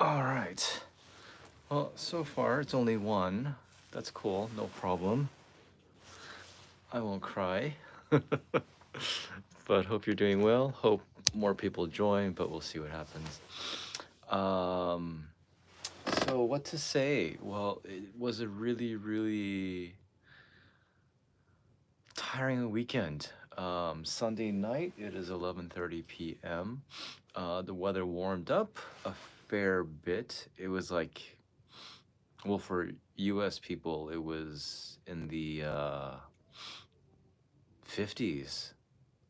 All right. Well, so far it's only one. That's cool. No problem. I won't cry. But hope you're doing well. Hope more people join, but we'll see what happens. Um, so what to say? Well, it was a really, really tiring weekend. Sunday night, it is 11:30 p.m. The weather warmed up a fair bit. It was like, well, for U.S. people, it was in the 50s,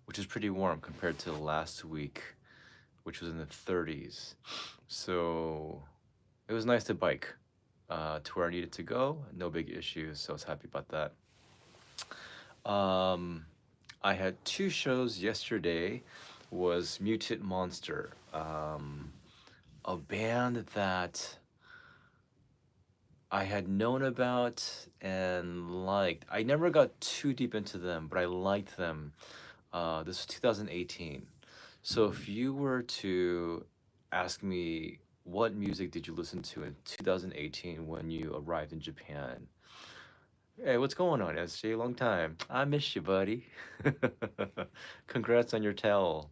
which is pretty warm compared to last week, which was in the 30s. So it was nice to bike to where I needed to go. No big issues, so I was happy about that. Um, I had two shows yesterday. Was Mutant Monster, a band that I had known about and liked. I never got too deep into them, but I liked them. This was 2018. So if you were to ask me what music did you listen to in 2018 when you arrived in Japan? Hey, what's going on, SJ? Long time. I miss you, buddy. Congrats on your towel.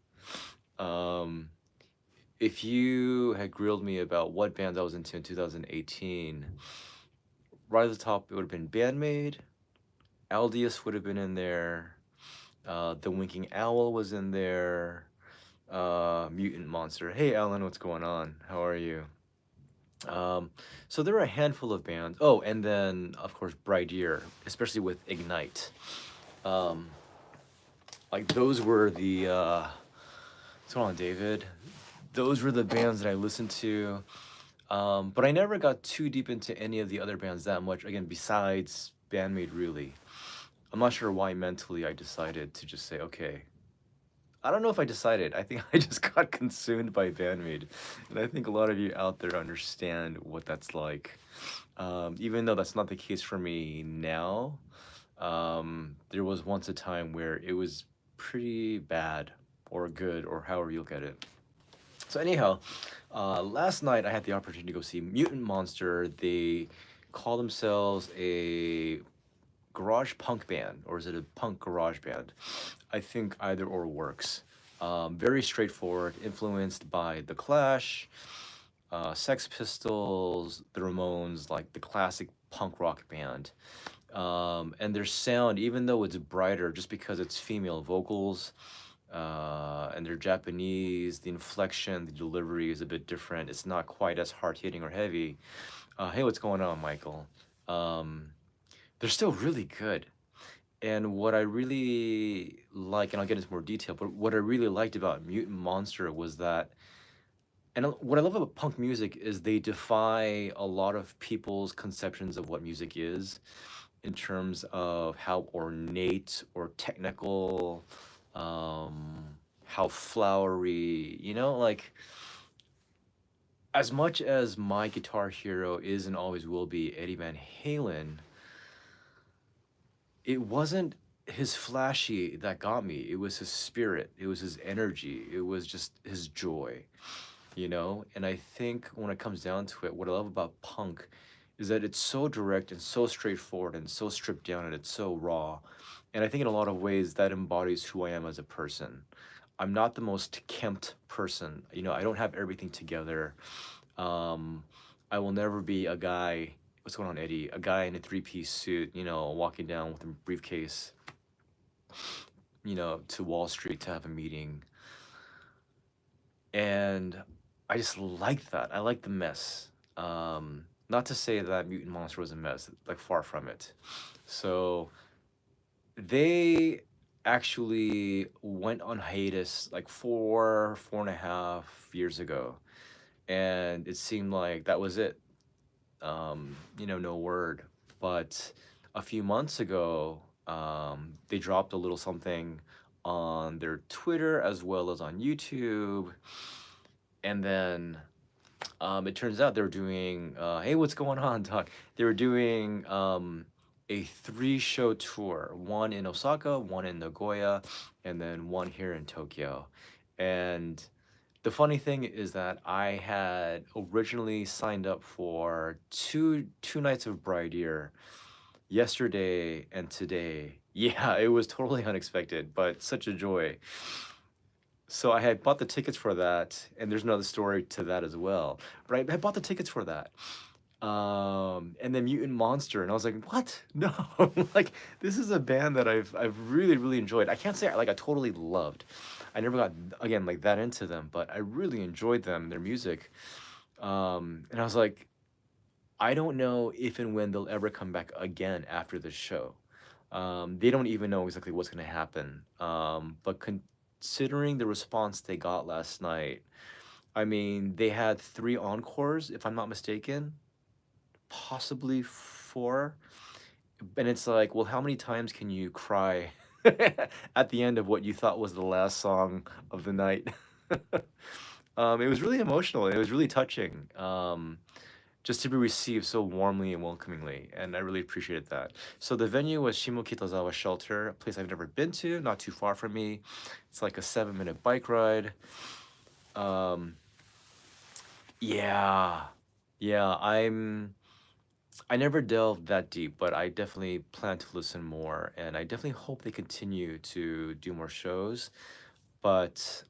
Um, if you had grilled me about what bands I was into in 2018, right at the top, it would have been Bandmade. Aldius would have been in there. The Winking Owl was in there. Mutant Monster. Hey, Alan, what's going on? How are you? Um, so there were a handful of bands. Oh, and then of course Bridear, especially with Ignite. Um, like those were the what's going on, David? Those were the bands that I listened to. But I never got too deep into any of the other bands that much. Again, besides Bandmade, really. I'm not sure why mentally I decided to just say, okay, I don't know if I decided. I think I just got consumed by Bandmade. And I think a lot of you out there understand what that's like. Even though that's not the case for me now, there was once a time where it was pretty bad or good or however you look at it. So anyhow, last night I had the opportunity to go see Mutant Monster. They call themselves a garage punk band, or is it a punk garage band? I think either or works. Very straightforward, influenced by The Clash, Sex Pistols, The Ramones, like the classic punk rock band. And their sound, even though it's brighter, just because it's female vocals, and they're Japanese, the inflection, the delivery is a bit different. It's not quite as hard hitting or heavy. Hey, what's going on, Michael? Um, they're still really good. And what I really like, and I'll get into more detail, but what I really liked about Mutant Monster was that, and what I love about punk music is they defy a lot of people's conceptions of what music is in terms of how ornate or technical, um, how flowery, like as much as my guitar hero is and always will be Eddie Van Halen, it wasn't his flashy that got me. It was his spirit. It was his energy. It was just his joy. And I think when it comes down to it, what I love about punk is that it's so direct and so straightforward and so stripped down and it's so raw. And I think in a lot of ways that embodies who I am as a person. I'm not the most kempt person. I don't have everything together. Um, I will never be a guy. What's going on, Eddie? A guy in a three-piece suit, walking down with a briefcase, to Wall Street to have a meeting. And I just liked that. I like the mess. Not to say that Mutant Monster was a mess, like far from it. So they actually went on hiatus like 4.5 years ago, and it seemed like that was it. No word. But a few months ago, they dropped a little something on their Twitter as well as on YouTube. And then it turns out they were doing, hey, what's going on, Doc? They were doing a 3-show tour, one in Osaka, one in Nagoya, and then one here in Tokyo. And The funny thing is that I had originally signed up for two nights of Bridear yesterday and today. Yeah, it was totally unexpected, but such a joy. So I had bought the tickets for that, and there's another story to that as well. But I bought the tickets for that. And then Mutant Monster, and I was like, "What? No!" Like this is a band that I've really really enjoyed. I can't say I totally loved. I never got again like that into them, but I really enjoyed them, their music. And I was like, I don't know if and when they'll ever come back again after this show. They don't even know exactly what's going to happen. But considering the response they got last night, I mean, they had three encores, if I'm not mistaken, possibly four. And it's like, well, how many times can you cry at the end of what you thought was the last song of the night? It was really emotional. It was really touching. Just to be received so warmly and welcomingly, and I really appreciated that. So the venue was Shimokitazawa Shelter, a place I've never been to, not too far from me. It's like a 7-minute bike ride. Um, yeah, yeah, I never delved that deep, but I definitely plan to listen more, and I definitely hope they continue to do more shows. But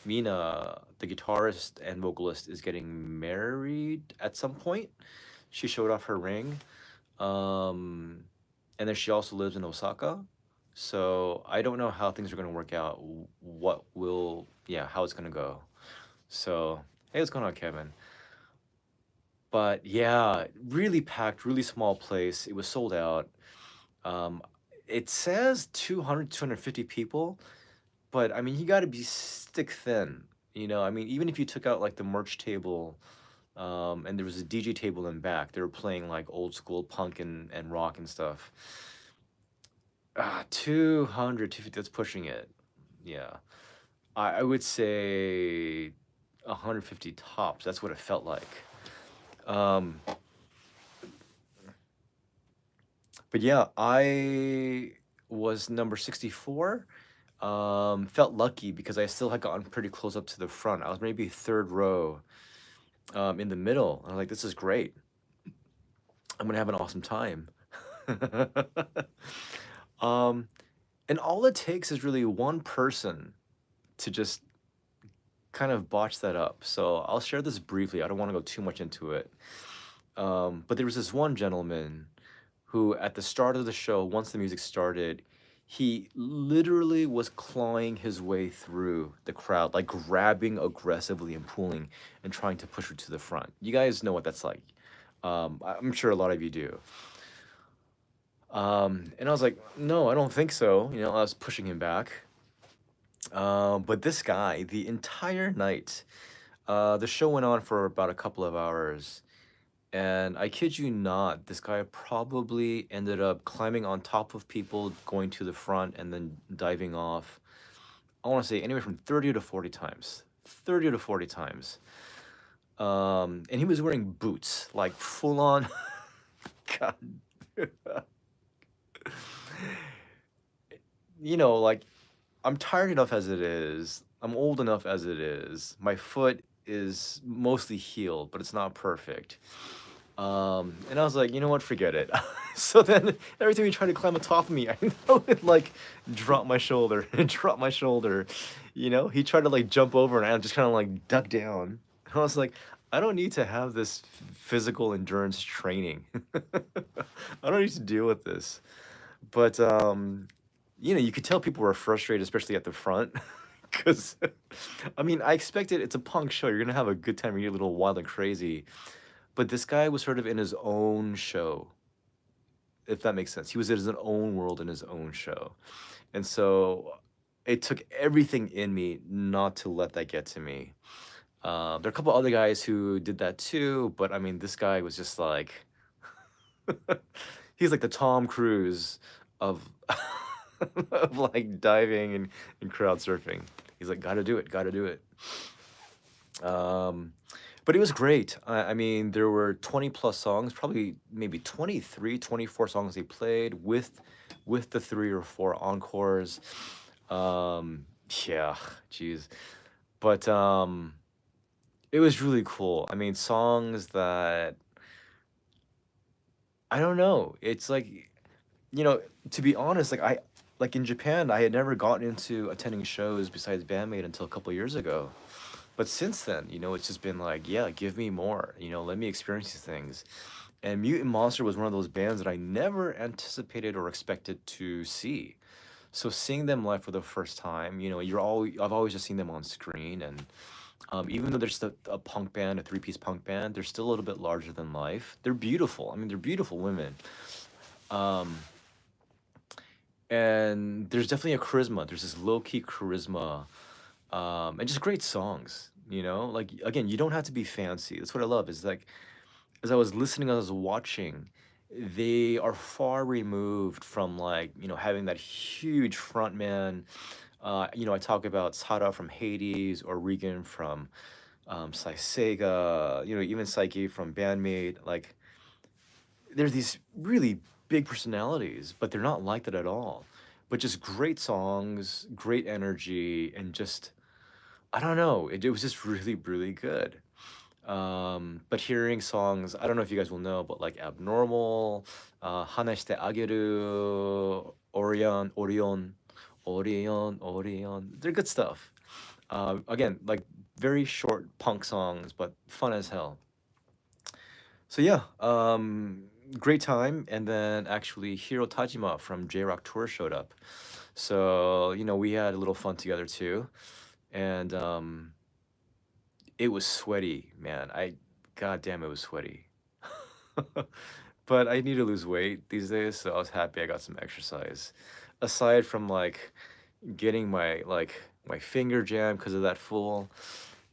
Mina, the guitarist and vocalist, is getting married at some point. She showed off her ring. Um, and then she also lives in Osaka. So I don't know how things are going to work out. What will, yeah, how it's going to go. So, hey, what's going on, Kevin? But yeah, really packed, really small place. It was sold out. Um, it says 200, 250 people, but I mean, you got to be stick thin. I mean, even if you took out like the merch table, and there was a DJ table in back, they were playing like old school punk and rock and stuff. 200, 250, that's pushing it. Yeah. I would say 150 tops. That's what it felt like. Um, but yeah, I was number 64. Felt lucky because I still had gotten pretty close up to the front. I was maybe third row, in the middle. I was like, this is great. I'm gonna have an awesome time. um, and all it takes is really one person to just kind of botch that up. So I'll share this briefly. I don't want to go too much into it. But there was this one gentleman who, at the start of the show, once the music started, he literally was clawing his way through the crowd, like grabbing aggressively and pulling and trying to push her to the front. You guys know what that's like. I'm sure a lot of you do. And I was like, no, I don't think so. I was pushing him back. But this guy, the entire night, the show went on for about a couple of hours. And I kid you not, this guy probably ended up climbing on top of people, going to the front, and then diving off. I want to say anywhere from 30 to 40 times. 30 to 40 times. And he was wearing boots, like full on. God. Like, I'm tired enough as it is. I'm old enough as it is. My foot is mostly healed, but it's not perfect. And I was like, you know what, forget it. So then every time he tried to climb on top of me, I would like drop my shoulder and drop my shoulder. He tried to like jump over and I just kind of like duck down. And I was like, I don't need to have this physical endurance training. I don't need to deal with this. But you could tell people were frustrated, especially at the front. Because, I mean, I expected it's a punk show. You're going to have a good time. You're a little wild and crazy. But this guy was sort of in his own show, if that makes sense. He was in his own world in his own show. And so it took everything in me not to let that get to me. There are a couple other guys who did that too, but I mean, this guy was just like, he's like the Tom Cruise of, of like diving and crowd surfing. He's like, gotta do it, gotta do it. But it was great. I mean, there were 20 plus songs, probably maybe 23, 24 songs they played with the 3 or 4 encores. Yeah, geez. But it was really cool. I mean, songs that I don't know. It's like, you know, to be honest, like in Japan, I had never gotten into attending shows besides Bandmate until a couple years ago. But since then, it's just been like, yeah, give me more. Let me experience these things. And Mutant Monster was one of those bands that I never anticipated or expected to see. So seeing them live for the first time, I've always just seen them on screen, and even though they're just a punk band, a three-piece punk band, they're still a little bit larger than life. They're beautiful. I mean, they're beautiful women. Um, and there's definitely a charisma. There's this low-key charisma, and just great songs. Like again, you don't have to be fancy. That's what I love. Is like as I was listening, as I was watching, they are far removed from like having that huge front man. I talk about Sara from Hades or Regan from Sega, even Psyche from Bandmate. Like, there's these really big personalities, but they're not like that at all. But just great songs, great energy, and just, I don't know, it was just really, really good. But hearing songs, I don't know if you guys will know, but like Abnormal, Hanashite Ageru, Orion, they're good stuff. Again, like very short punk songs, but fun as hell. So yeah, great time. And then actually Hiro Tajima from J-Rock Tour showed up. So, we had a little fun together too. And it was sweaty, man. God damn, it was sweaty. But I need to lose weight these days, so I was happy I got some exercise. Aside from like getting my finger jammed because of that fool.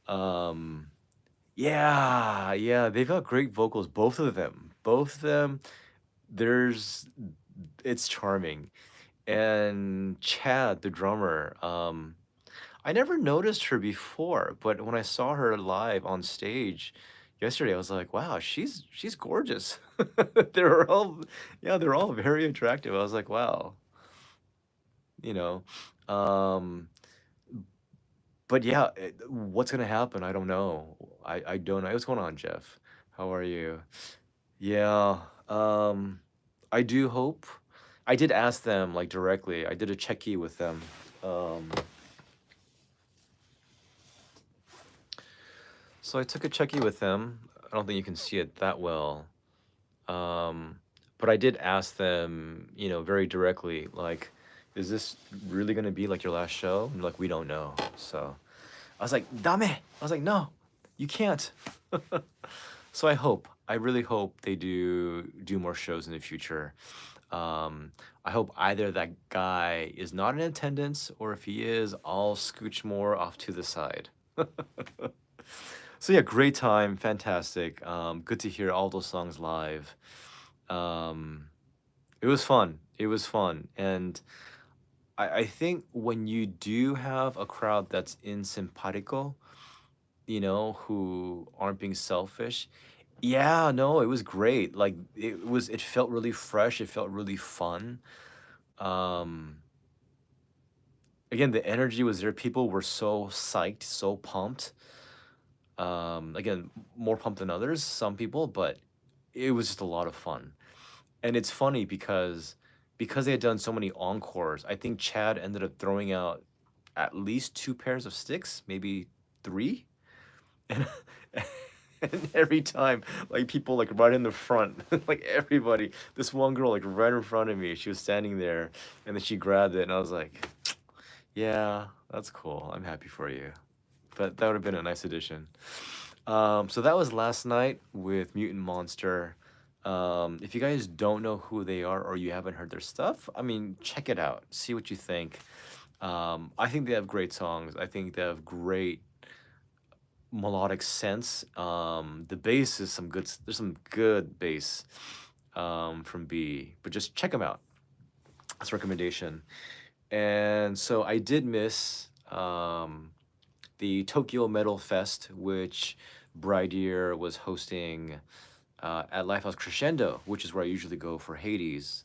Um, yeah, they've got great vocals, both of them. Both of them, there's it's charming. And Chad, the drummer, I never noticed her before, but when I saw her live on stage yesterday, I was like, wow, she's gorgeous. They're all yeah, they're all very attractive. I was like, wow, you know. Um, but yeah, what's gonna happen? I don't know. I don't know. What's going on, Jeff? How are you? Yeah. I do hope. I did ask them like directly. I did a check-in with them. Um, so I took a check-in with them. I don't think you can see it that well. Um, but I did ask them, very directly, like, is this really gonna be like your last show? And like, we don't know. So I was like, Dame. I was like, no, you can't. So I really hope they do more shows in the future. I hope either that guy is not in attendance, or if he is, I'll scooch more off to the side. So yeah, great time, fantastic. Good to hear all those songs live. Um, it was fun. It was fun, and I think when you do have a crowd that's in simpatico, who aren't being selfish. Yeah, no, it was great. Like it felt really fresh. It felt really fun. Um, again, the energy was there. People were so psyched, so pumped. Again, more pumped than others, some people, but it was just a lot of fun. And it's funny because they had done so many encores, I think Chad ended up throwing out at least two pairs of sticks, maybe three. And, and every time, like people like right in the front, like everybody, this one girl like right in front of me, she was standing there, and then she grabbed it, and I was like, yeah, that's cool. I'm happy for you. But that would have been a nice addition. So that was last night with Mutant Monster. If you guys don't know who they are or you haven't heard their stuff, I mean, check it out. See what you think. I think they have great songs. I think they have great melodic sense. The bass is there's some good bass from B, but just check them out. That's a recommendation. And so I did miss the Tokyo Metal Fest, which Bridear was hosting at Lifehouse Crescendo, which is where I usually go for Hades.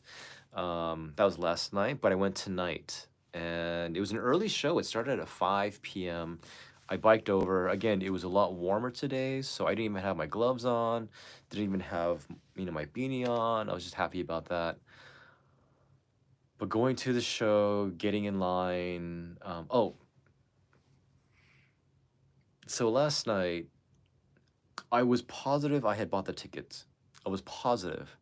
That was last night, but I went tonight, and it was an early show. It started at 5 p.m. I biked over. Again, it was a lot warmer today, so I didn't even have my gloves on. Didn't even have, my beanie on. I was just happy about that. But going to the show, getting in line. Oh, so last night, I was positive I had bought the tickets. I was positive.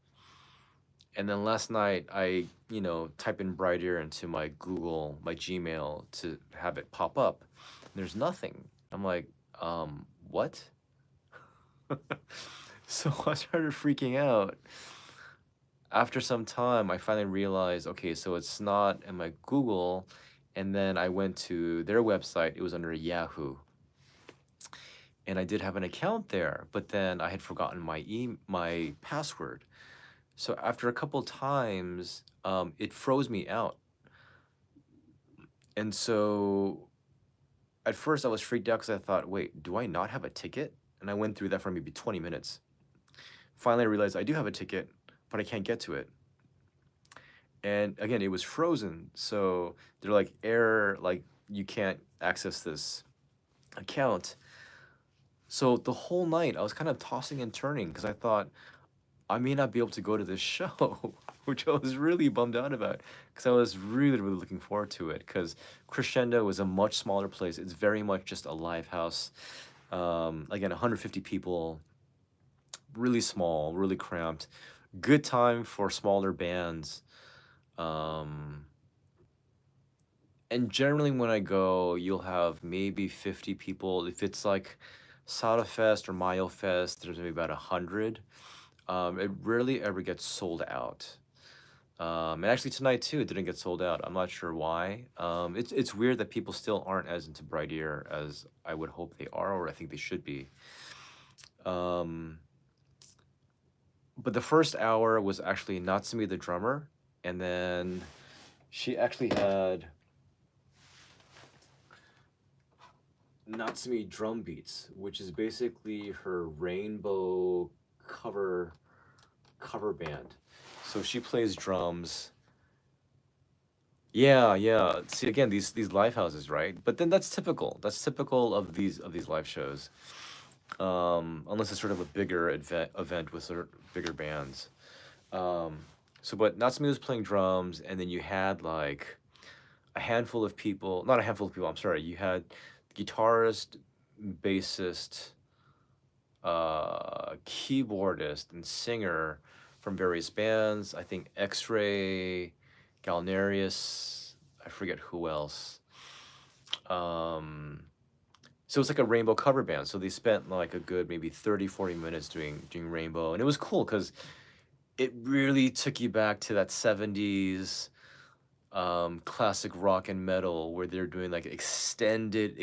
And then last night, I, type in Bridear into my Google, my Gmail to have it pop up. There's nothing. I'm like, what? So I started freaking out. After some time, I finally realized, okay, so it's not in my Google. And then I went to their website. It was under Yahoo. And I did have an account there, but then I had forgotten my password. So after a couple times, it froze me out. And so at first I was freaked out because I thought, wait, do I not have a ticket? And I went through that for maybe 20 minutes. Finally, I realized I do have a ticket, but I can't get to it. And again, it was frozen. So they're like, error, like you can't access this account. So the whole night I was kind of tossing and turning because I thought I may not be able to go to this show, which I was really bummed out about because I was really, really looking forward to it because Crescendo is a much smaller place. It's very much just a live house. Again, 150 people, really small, really cramped. Good time for smaller bands. Um, and generally when I go, you'll have maybe 50 people. If it's like Sada Fest or Mayo Fest, there's maybe about 100. It rarely ever gets sold out. And actually tonight too, it didn't get sold out. I'm not sure why. It's weird that people still aren't as into Bridear as I would hope they are, or I think they should be. Um, but the first hour was actually Natsumi the drummer, and then she actually had Natsumi drum beats, which is basically her rainbow cover band. So she plays drums. Yeah, yeah. See again, these live houses, right? But then that's typical. That's typical of these live shows. Unless it's sort of a bigger event with sort of bigger bands. Um, but Natsumi was playing drums, and then you had like a handful of people, not a handful of people, I'm sorry. You had guitarist, bassist, keyboardist, and singer from various bands. I think X-Ray, Galnerius, I forget who else. Um, so it's like a rainbow cover band. So they spent like a good maybe 30, 40 minutes doing rainbow. And it was cool because it really took you back to that 70s classic rock and metal where they're doing like extended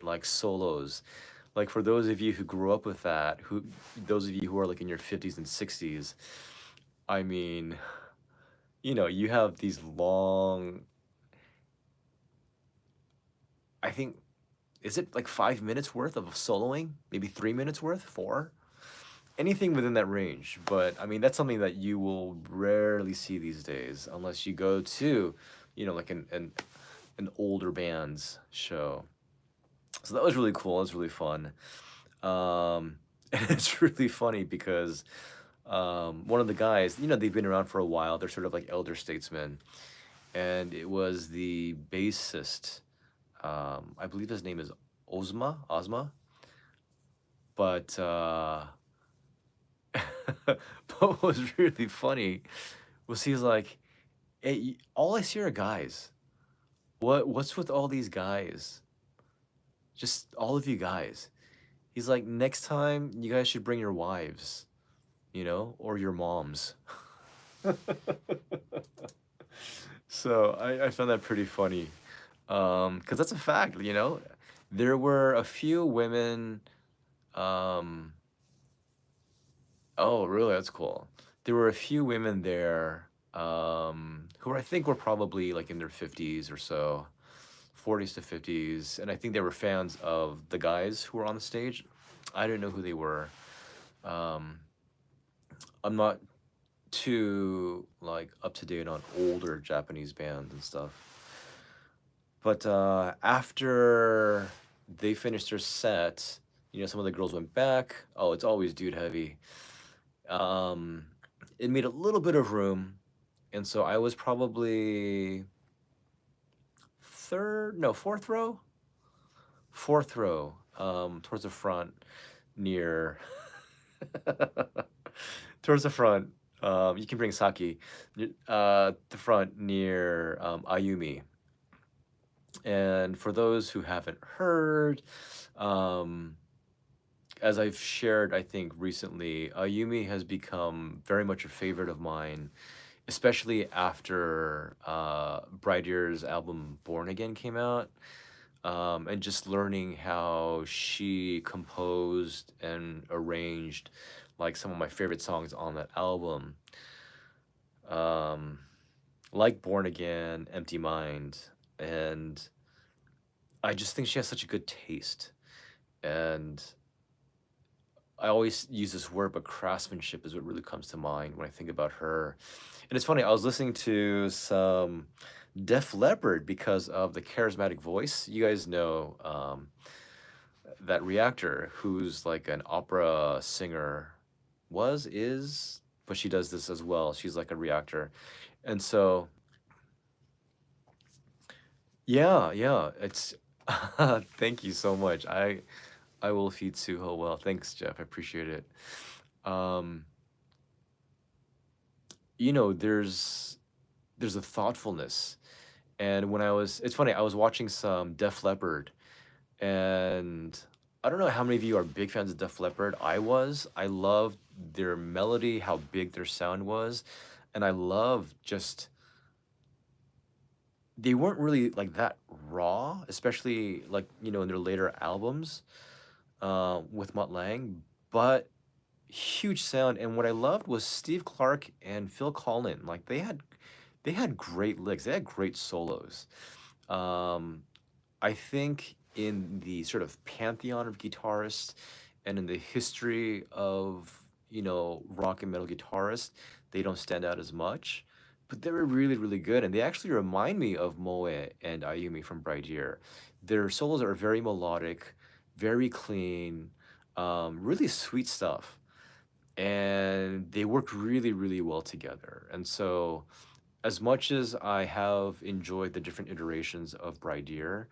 like solos. Like for those of you who grew up with that, those of you who are like in your 50s and 60s, I mean, you have these long, I think, is it like 5 minutes worth of soloing? Maybe 3 minutes worth? Four? Anything within that range. But I mean, that's something that you will rarely see these days unless you go to, like an older band's show. So that was really cool. It was really fun. And it's really funny because one of the guys, they've been around for a while. They're sort of like elder statesmen. And it was the bassist. I believe his name is Ozma. But but what was really funny was he's like, hey, all I see are guys. What's with all these guys? Just all of you guys. He's like, next time you guys should bring your wives, or your moms. So I found that pretty funny. Because that's a fact, There were a few women, um, oh, really? That's cool. There were a few women there, who I think were probably like in their 50s or so, 40s to 50s, and I think they were fans of the guys who were on the stage. I didn't know who they were. Um, I'm not too like up to date on older Japanese bands and stuff. But after they finished their set. You know, some of the girls went back. Oh, it's always dude heavy. Um, it made a little bit of room, and so I was probably third, no, fourth row, towards the front near, towards the front. You can bring sake. The front near Ayumi. And for those who haven't heard, um, as I've shared, I think recently, Ayumi has become very much a favorite of mine, especially after Bridear's album Born Again came out. And just learning how she composed and arranged like some of my favorite songs on that album, um, like Born Again, Empty Mind, and I just think she has such a good taste. And I always use this word, but craftsmanship is what really comes to mind when I think about her. And it's funny, I was listening to some Def Leppard because of the charismatic voice. You guys know that reactor who's like an opera singer, is, but she does this as well. She's like a reactor. And so, yeah, yeah, it's thank you so much. I will feed Suho well. Thanks, Jeff. I appreciate it. Um, you know, there's a thoughtfulness. And when it's funny, I was watching some Def Leppard, and I don't know how many of you are big fans of Def Leppard. I was. I loved their melody, how big their sound was, and I loved just they weren't really like that raw, especially like in their later albums with Mutt Lang, but huge sound. And what I loved was Steve Clark and Phil Collin. Like they had great licks. They had great solos. Um, I think in the sort of pantheon of guitarists and in the history of, rock and metal guitarists, they don't stand out as much. But they were really, really good. And they actually remind me of Moe and Ayumi from Bridear. Their solos are very melodic, very clean, really sweet stuff. And they work really, really well together. And so, as much as I have enjoyed the different iterations of Bridear,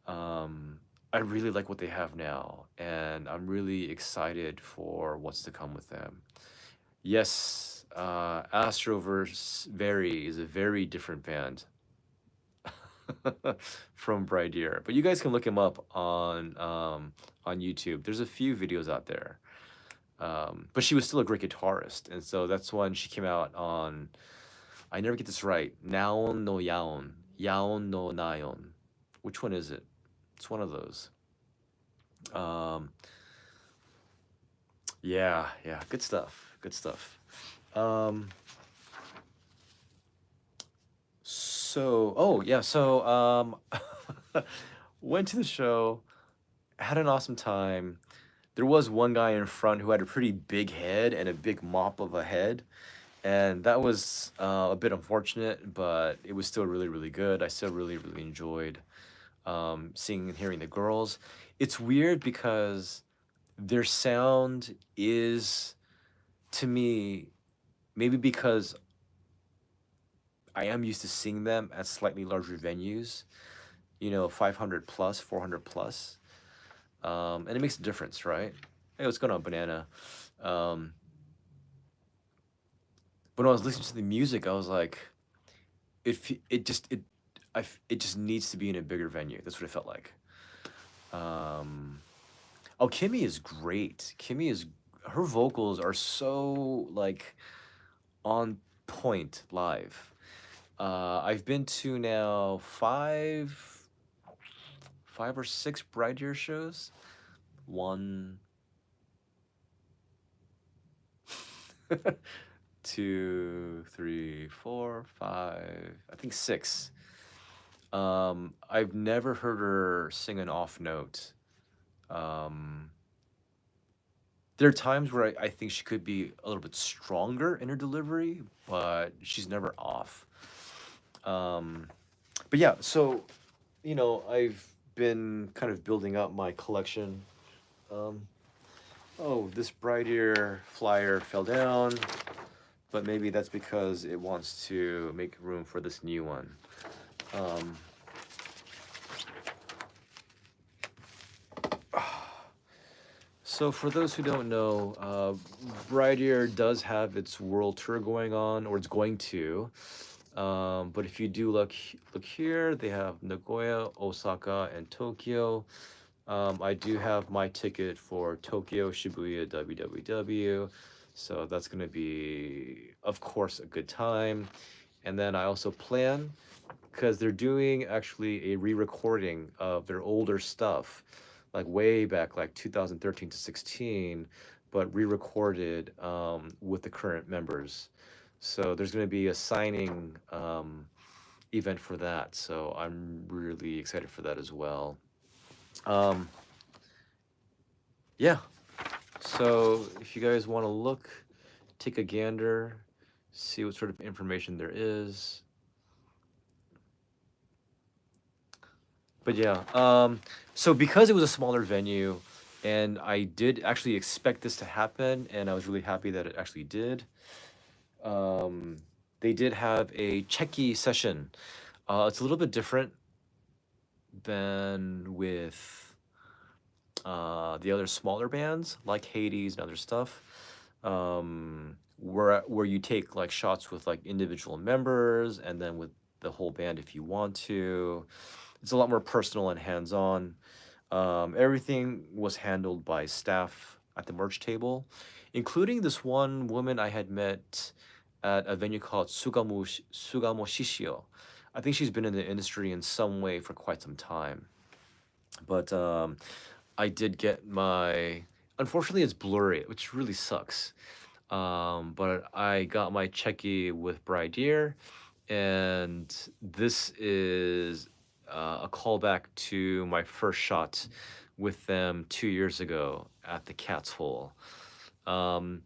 um, I really like what they have now, and I'm really excited for what's to come with them. Yes, Astroverse Very is a very different band from Bridear, but you guys can look him up on YouTube. There's a few videos out there. But she was still a great guitarist, and so that's when she came out on. I never get this right. Naon no Yaon, Yaon no Nayon. Which one is it? It's one of those. Um, yeah, yeah, good stuff. Good stuff. Um, oh yeah, went to the show, had an awesome time. There was one guy in front who had a pretty big head and a big mop of a head, and that was a bit unfortunate, but it was still really, really good. I still really, really enjoyed seeing and hearing the girls. It's weird because their sound is, to me, maybe because I am used to seeing them at slightly larger venues, 500 plus, 400 plus. And it makes a difference, right? Hey, what's going on, Banana? Um, but when I was listening to the music, I was like, it just needs to be in a bigger venue. That's what it felt like. Oh, Kimmy is great. Her vocals are so like on point live. I've been to now five or six Bridear shows. One, two, three, four, five. I think six. I've never heard her sing an off note. Um, there are times where I think she could be a little bit stronger in her delivery, but she's never off. Um, but yeah, so I've been kind of building up my collection. Um, oh, this Bridear flyer fell down, but maybe that's because it wants to make room for this new one. Um, so for those who don't know, Bridear does have its world tour going on, or it's going to. But if you do look here, they have Nagoya, Osaka, and Tokyo. I do have my ticket for Tokyo Shibuya WWW, so that's gonna be, of course, a good time. And then I also plan, because they're doing actually a re-recording of their older stuff, like way back, like 2013 to 16, but re-recorded with the current members. So there's going to be a signing event for that. So I'm really excited for that as well. Um, yeah. So if you guys want to look, take a gander, see what sort of information there is. But yeah, so because it was a smaller venue, and I did actually expect this to happen, and I was really happy that it actually did. Um, they did have a Checky session. It's a little bit different than with the other smaller bands like Hades and other stuff, where you take like shots with like individual members and then with the whole band if you want to. It's a lot more personal and hands-on. Everything was handled by staff at the merch table, including this one woman I had met at a venue called Sugamo Shishio. I think she's been in the industry in some way for quite some time. But I did get my. Unfortunately, it's blurry, which really sucks. But I got my checky with Bridear, and this is a callback to my first shot with them 2 years ago at the Cat's Hole. And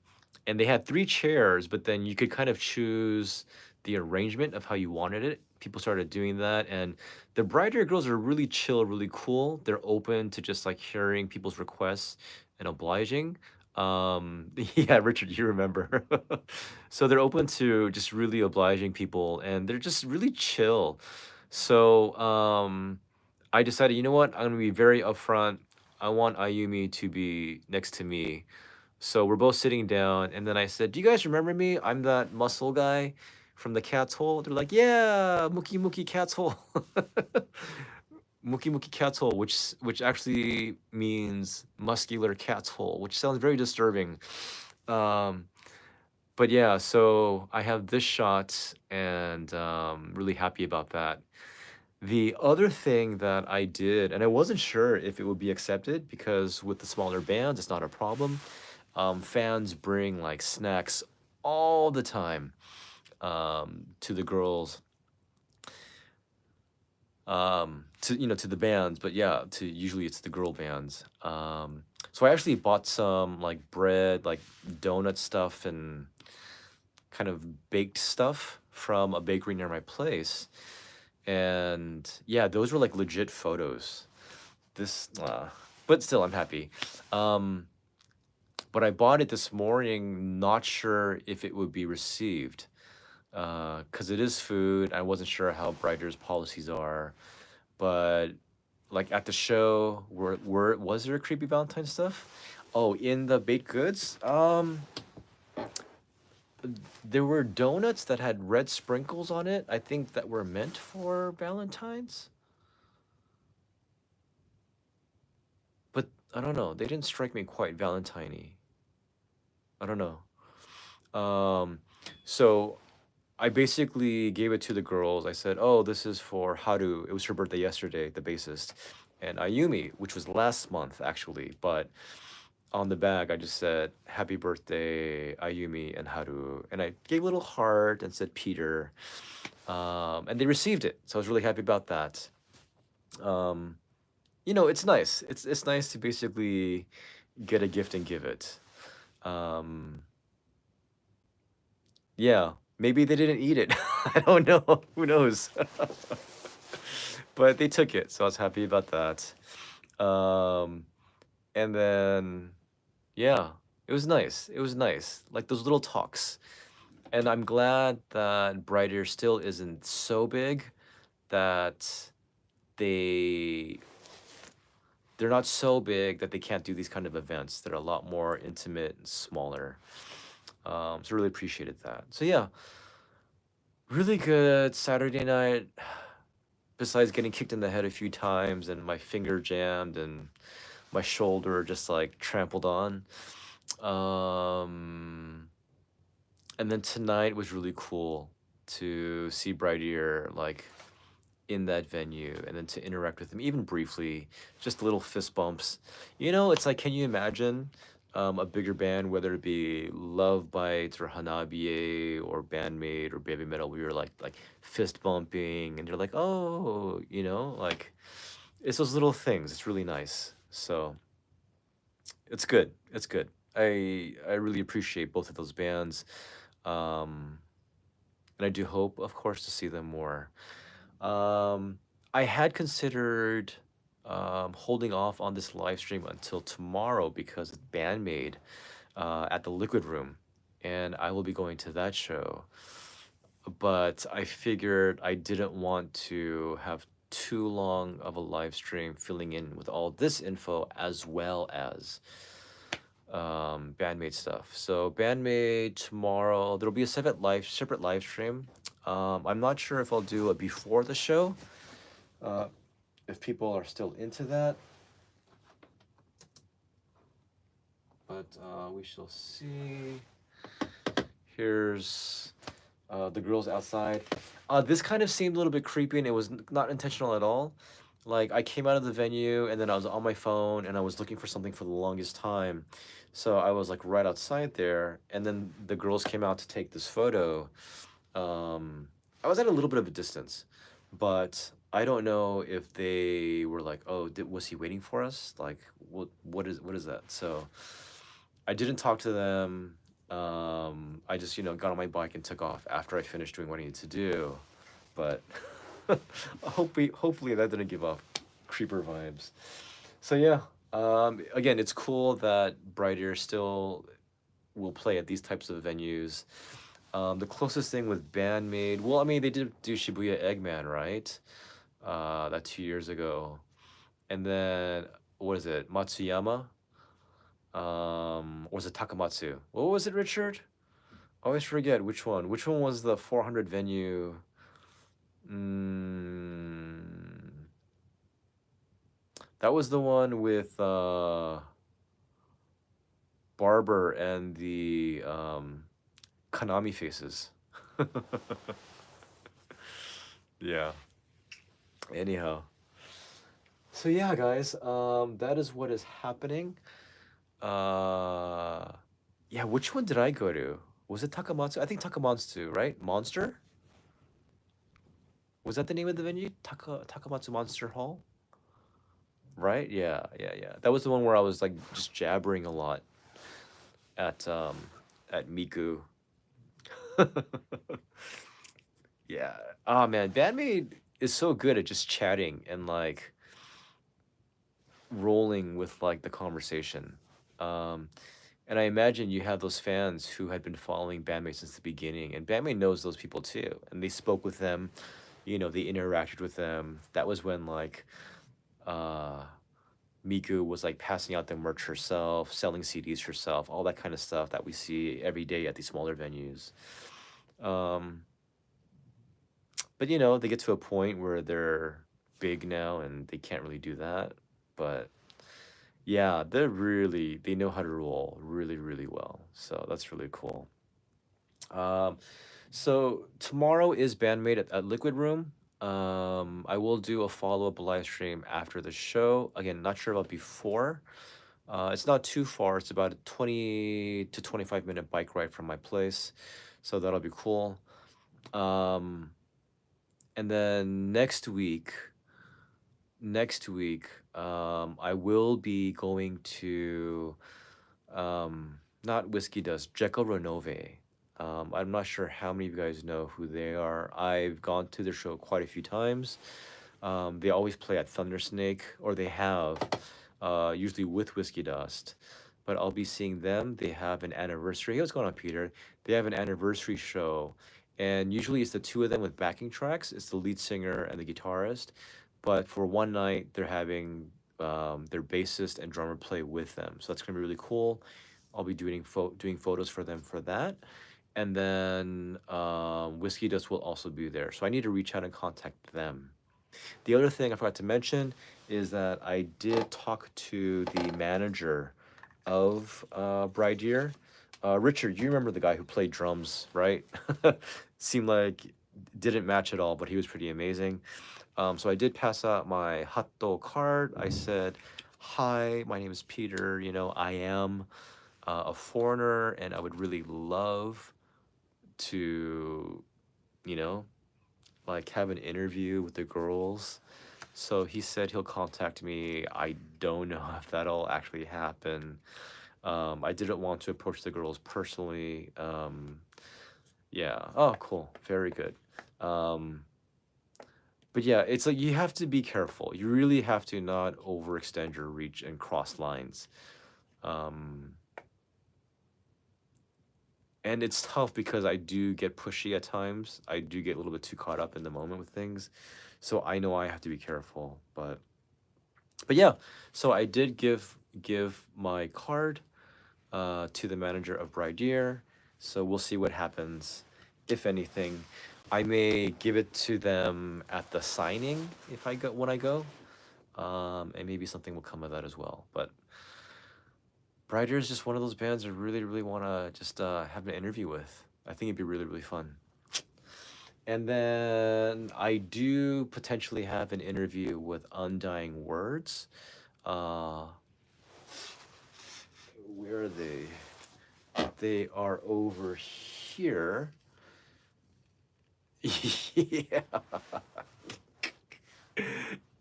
they had 3 chairs, but then you could kind of choose the arrangement of how you wanted it. People started doing that, and the Bridear girls are really chill, really cool. They're open to just like hearing people's requests and obliging. Yeah, Richard, you remember. So they're open to just really obliging people, and they're just really chill. So I decided, you know what? I'm gonna be very upfront. I want Ayumi to be next to me. So we're both sitting down, and then I said, "Do you guys remember me? I'm that muscle guy from the Cat's Hole." They're like, "Yeah, Mookie Mookie Cat's Hole." Mookie Mookie Cat's Hole, which actually means muscular cat's hole, which sounds very disturbing. Um, but yeah, so I have this shot, and really happy about that. The other thing that I did, and I wasn't sure if it would be accepted because with the smaller bands, it's not a problem. Fans bring like snacks all the time to the girls, to the bands, but yeah, to usually it's the girl bands. So I actually bought some like bread, like donut stuff, and kind of baked stuff from a bakery near my place. And yeah, those were like legit photos. This, but still, I'm happy. But I bought it this morning, not sure if it would be received, because it is food. I wasn't sure how Brighter's policies are, but like at the show, was there creepy Valentine stuff? Oh, in the baked goods, there were donuts that had red sprinkles on it. I think that were meant for Valentine's. But I don't know. They didn't strike me quite Valentine-y. I don't know. So I basically gave it to the girls. I said, "Oh, this is for Haru. It was her birthday yesterday, the bassist, and Ayumi, which was last month actually." But on the bag, I just said, "Happy birthday, Ayumi and Haru," and I gave a little heart and said Peter, and they received it. So I was really happy about that. Um, it's nice. It's nice to basically get a gift and give it. Um, yeah, maybe they didn't eat it. I don't know. Who knows? but they took it, so I was happy about that. Um, and then yeah, it was nice. It was nice, like those little talks. And I'm glad that Brighter still isn't so big that they they're not so big that they can't do these kind of events that are a lot more intimate and smaller. So really appreciated that. So yeah, really good Saturday night. Besides getting kicked in the head a few times and my finger jammed and my shoulder just like trampled on. Um, and then tonight was really cool to see Bridear like in that venue and then to interact with him even briefly, just little fist bumps. You know, it's like, can you imagine a bigger band, whether it be Love Bites or Hanabiye or Bandmate or Baby Metal, we were like fist bumping and you're like, oh, you know, like it's those little things. It's really nice. So it's good. It's good. I really appreciate both of those bands. Um, and I do hope, of course, to see them more. Um, I had considered holding off on this live stream until tomorrow because it's Bandmade at the Liquid Room, and I will be going to that show. But I figured I didn't want to have too long of a live stream filling in with all this info as well as Bandmade stuff. So Bandmade tomorrow, there'll be a separate live stream. I'm not sure if I'll do a before the show, uh, if people are still into that, but we shall see. Here's the girls outside. This kind of seemed a little bit creepy, and it was not intentional at all. Like I came out of the venue, and then I was on my phone, and I was looking for something for the longest time. So I was like right outside there, and then the girls came out to take this photo. I was at a little bit of a distance, but I don't know if they were like, "Oh, was he waiting for us?" Like, what is that? So I didn't talk to them. I just got on my bike and took off after I finished doing what I needed to do. But hopefully that didn't give off creeper vibes. So yeah, again, it's cool that Bright still will play at these types of venues. The closest thing with Bandmade, well, I mean, they did do Shibuya Eggman, right? That 2 years ago. And then, what is it, Matsuyama? Or was it Takamatsu? What was it, Richard? I always forget which one. Which one was the 400 venue? Mm, that was the one with Barber and the Konami faces. Yeah. Anyhow. So yeah, guys, that is what is happening. Uh, yeah, which one did I go to? Was it Takamatsu? I think Takamatsu, right? Monster? Was that the name of the venue? Takamatsu Monster Hall? Right? Yeah, yeah, yeah. That was the one where I was like just jabbering a lot at Miku. Yeah. Oh man, Bandmade is so good at just chatting and like rolling with like the conversation. Um, and I imagine you have those fans who had been following Bandmate since the beginning, and Bandmate knows those people too, and they spoke with them, they interacted with them. That was when like uh, Miku was like passing out the merch herself, selling CDs herself, all that kind of stuff that we see every day at these smaller venues. Um, but they get to a point where they're big now and they can't really do that. But yeah, they know how to roll really, really well. So that's really cool. Um, so tomorrow is Bandmate at Liquid Room. I will do a follow-up live stream after the show. Again, not sure about before. It's not too far. It's about a 20 to 25-minute bike ride from my place. So that'll be cool. Um, and then next week, I will be going to not Whiskey Dust, Jekyll Renove. I'm not sure how many of you guys know who they are. I've gone to their show quite a few times. They always play at Thundersnake, or they have, usually with Whiskey Dust. But I'll be seeing them. They have an anniversary. Hey, what's going on, Peter? They have an anniversary show, and usually it's the two of them with backing tracks. It's the lead singer and the guitarist. But for one night, they're having their bassist and drummer play with them. So that's gonna be really cool. I'll be doing photos for them for that. And then Whiskey Dust will also be there. So I need to reach out and contact them. The other thing I forgot to mention is that I did talk to the manager of Bridear. Richard, you remember the guy who played drums, right? Seemed like didn't match at all, but he was pretty amazing. So I did pass out my Hatto card. I said, "Hi, my name is Peter. You know, I am a foreigner, and I would really love to, you know, like have an interview with the girls." So he said he'll contact me. I don't know if that'll actually happen. I didn't want to approach the girls personally. Yeah. Oh, cool. Very good. But yeah, it's like you have to be careful. You really have to not overextend your reach and cross lines. Um, and it's tough because I do get pushy at times. I do get a little bit too caught up in the moment with things. So I know I have to be careful. But yeah, so I did give my card to the manager of Bridear. So we'll see what happens. If anything, I may give it to them at the signing if I go when I go. And maybe something will come of that as well. But Bridear is just one of those bands I really, really want to just have an interview with. I think it'd be really, really fun. And then I do potentially have an interview with Undying Words. Where are they? They are over here. Yeah.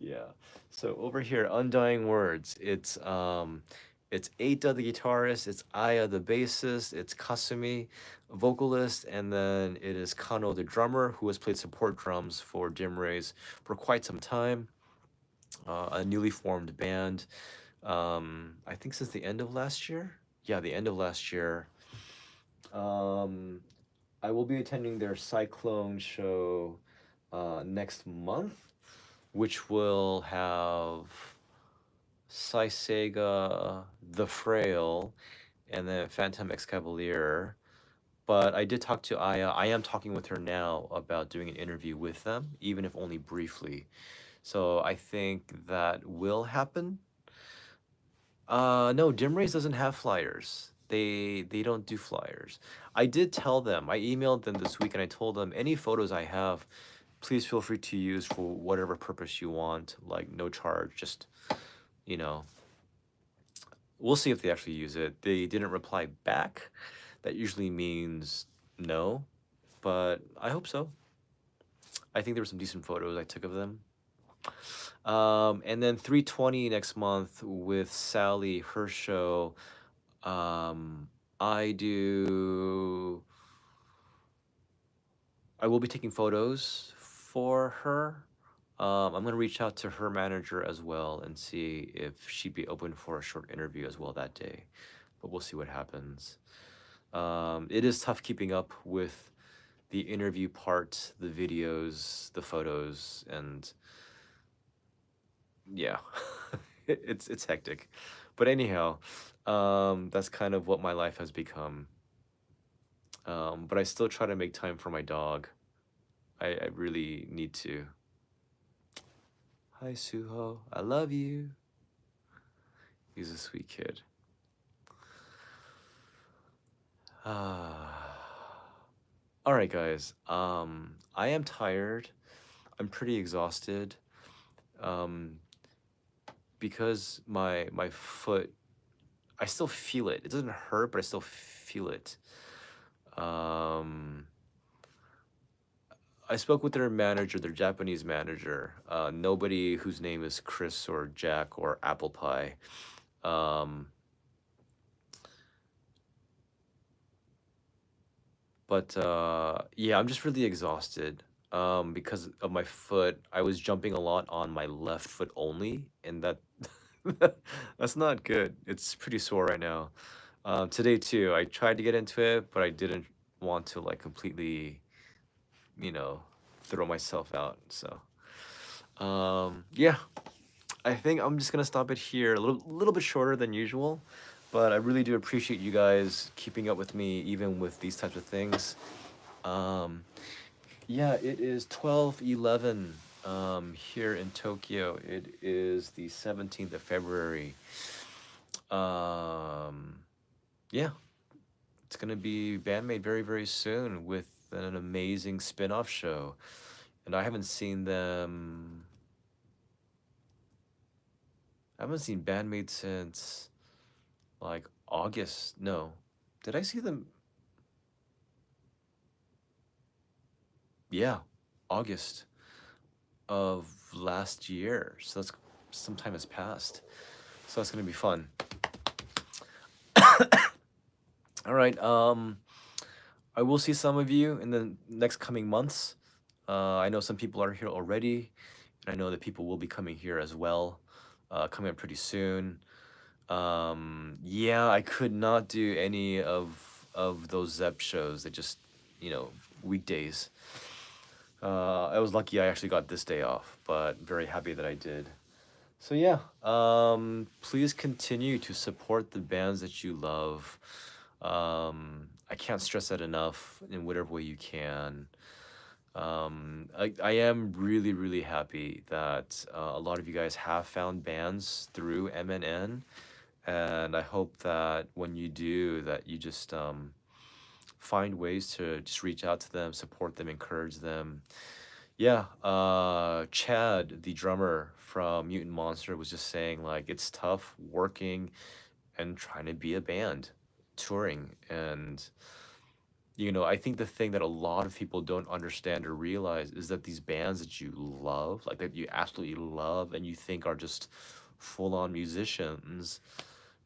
Yeah. So over here, Undying Words. It's Eita the guitarist, it's Aya the bassist, it's Kasumi, vocalist, and then it is Kano the drummer, who has played support drums for Dim Rays for quite some time. A newly formed band. I think since the end of last year. Yeah, the end of last year. I will be attending their Cyclone show next month, which will have Sega, The Frail, and then Phantom X Cavalier. But I did talk to Aya. I am talking with her now about doing an interview with them, even if only briefly. So I think that will happen. No, Dim Rays doesn't have flyers. They don't do flyers. I did tell them. I emailed them this week and I told them any photos I have, please feel free to use for whatever purpose you want, like no charge. Just, you know, we'll see if they actually use it. They didn't reply back. That usually means no, but I hope so. I think there were some decent photos I took of them. And then 320 next month with Sally, her show. I do. I will be taking photos for her. I'm gonna reach out to her manager as well and see if she'd be open for a short interview as well that day. But we'll see what happens. It is tough keeping up with the interview part, the videos, the photos, and yeah, it's hectic. But anyhow, that's kind of what my life has become. But I still try to make time for my dog. I really need to. Hi, Suho. I love you. He's a sweet kid. All right, guys. I am tired. I'm pretty exhausted. Because my foot, I still feel it. It doesn't hurt, but I still feel it. I spoke with their manager, their Japanese manager. Nobody whose name is Chris or Jack or Apple Pie. But yeah, I'm just really exhausted. because of my foot. I was jumping a lot on my left foot only, and that that's not good. It's pretty sore right now. Today too, I tried to get into it, but I didn't want to like completely, you know, throw myself out. So, yeah, I think I'm just gonna stop it here. A little bit shorter than usual, but I really do appreciate you guys keeping up with me, even with these types of things. Um, yeah, it is 12:11 here in Tokyo. It is the 17th of February. Um, yeah, it's gonna be Bandmate very, very soon with an amazing spin-off show. And I haven't seen Bandmate since like August. No. Did I see them? Yeah, August of last year. So that's some time has passed. So that's gonna be fun. All right. I will see some of you in the next coming months. I know some people are here already, and I know that people will be coming here as well, coming up pretty soon. Yeah, I could not do any of those Zep shows. They just, weekdays. I was lucky I actually got this day off, but very happy that I did. So yeah, please continue to support the bands that you love. I can't stress that enough in whatever way you can. I am really, really happy that a lot of you guys have found bands through MNN, and I hope that when you do, that you just find ways to just reach out to them, support them, encourage them. Yeah, Chad, the drummer from Mutant Monster, was just saying like it's tough working and trying to be a band, touring, and I think the thing that a lot of people don't understand or realize is that these bands that you love, like that you absolutely love and you think are just full-on musicians,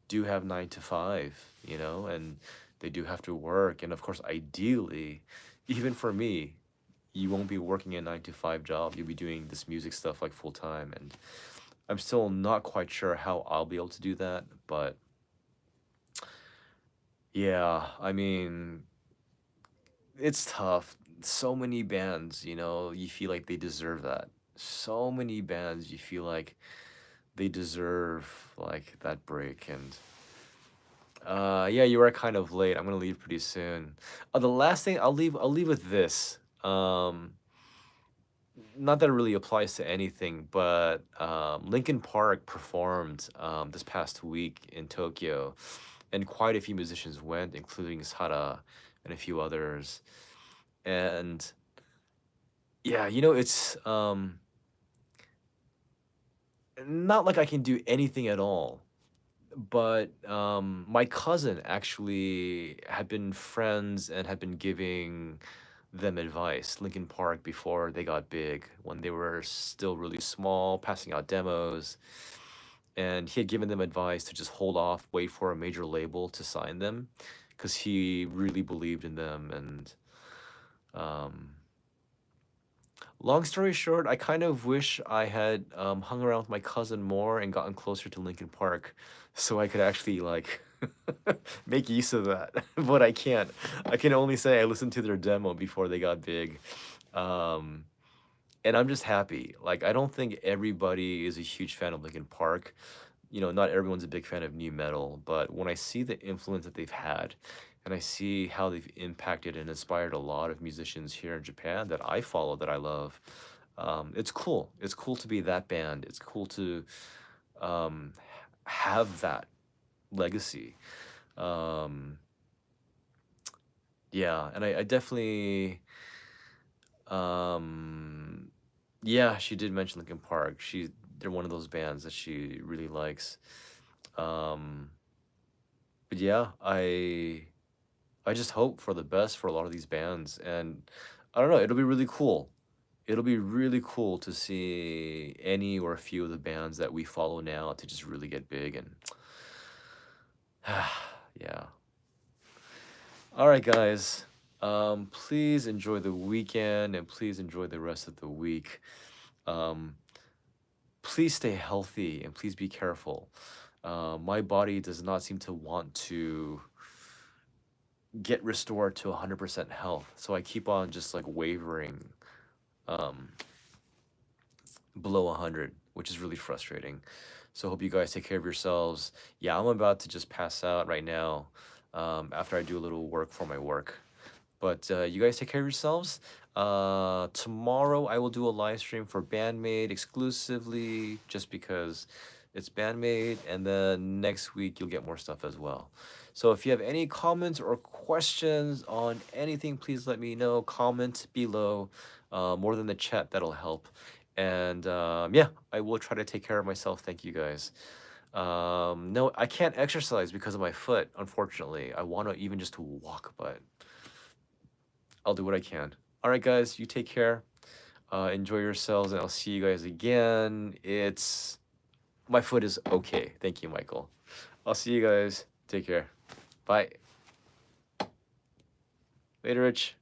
do have 9 to 5, and they do have to work. And of course, ideally, even for me, you won't be working a 9 to 5 job. You'll be doing this music stuff like full time. And I'm still not quite sure how I'll be able to do that. But yeah, I mean, it's tough. So many bands, you feel like they deserve that. So many bands, you feel like they deserve like that break. And yeah, you are kind of late. I'm gonna leave pretty soon. The last thing I'll leave with this. Not that it really applies to anything, but Linkin Park performed this past week in Tokyo, and quite a few musicians went, including Sara and a few others. And yeah, it's not like I can do anything at all, but my cousin actually had been friends and had been giving them advice, Linkin Park, before they got big, when they were still really small, passing out demos. And he had given them advice to just hold off, wait for a major label to sign them, because he really believed in them. And um, long story short, I kind of wish I had hung around with my cousin more and gotten closer to Linkin Park, so I could actually like make use of that. But I can't. I can only say I listened to their demo before they got big. Um, and I'm just happy. Like, I don't think everybody is a huge fan of Linkin Park. Not everyone's a big fan of new metal, but when I see the influence that they've had, and I see how they've impacted and inspired a lot of musicians here in Japan that I follow, that I love, it's cool. It's cool to be that band. It's cool to um, have that legacy. Um, yeah, and I definitely, um, yeah, she did mention Linkin Park. They're one of those bands that she really likes. Um, but yeah, I just hope for the best for a lot of these bands, and I don't know, it'll be really cool. It'll be really cool to see any or a few of the bands that we follow now to just really get big. And yeah. All right, guys. Please enjoy the weekend and please enjoy the rest of the week. Um, please stay healthy and please be careful. My body does not seem to want to get restored to 100% health, so I keep on just like wavering um, below 100, which is really frustrating. So hope you guys take care of yourselves. Yeah, I'm about to just pass out right now after I do a little work for my work. But you guys take care of yourselves. Tomorrow I will do a live stream for Bandmade exclusively just because it's Bandmade. And then next week you'll get more stuff as well. So if you have any comments or questions on anything, please let me know. Comment below. More than the chat, that'll help. And yeah, I will try to take care of myself. Thank you guys. No, I can't exercise because of my foot, unfortunately. I want to even just to walk, but I'll do what I can. All right, guys, you take care. Enjoy yourselves, and I'll see you guys again. My foot is okay. Thank you, Michael. I'll see you guys. Take care. Bye. Later, Rich.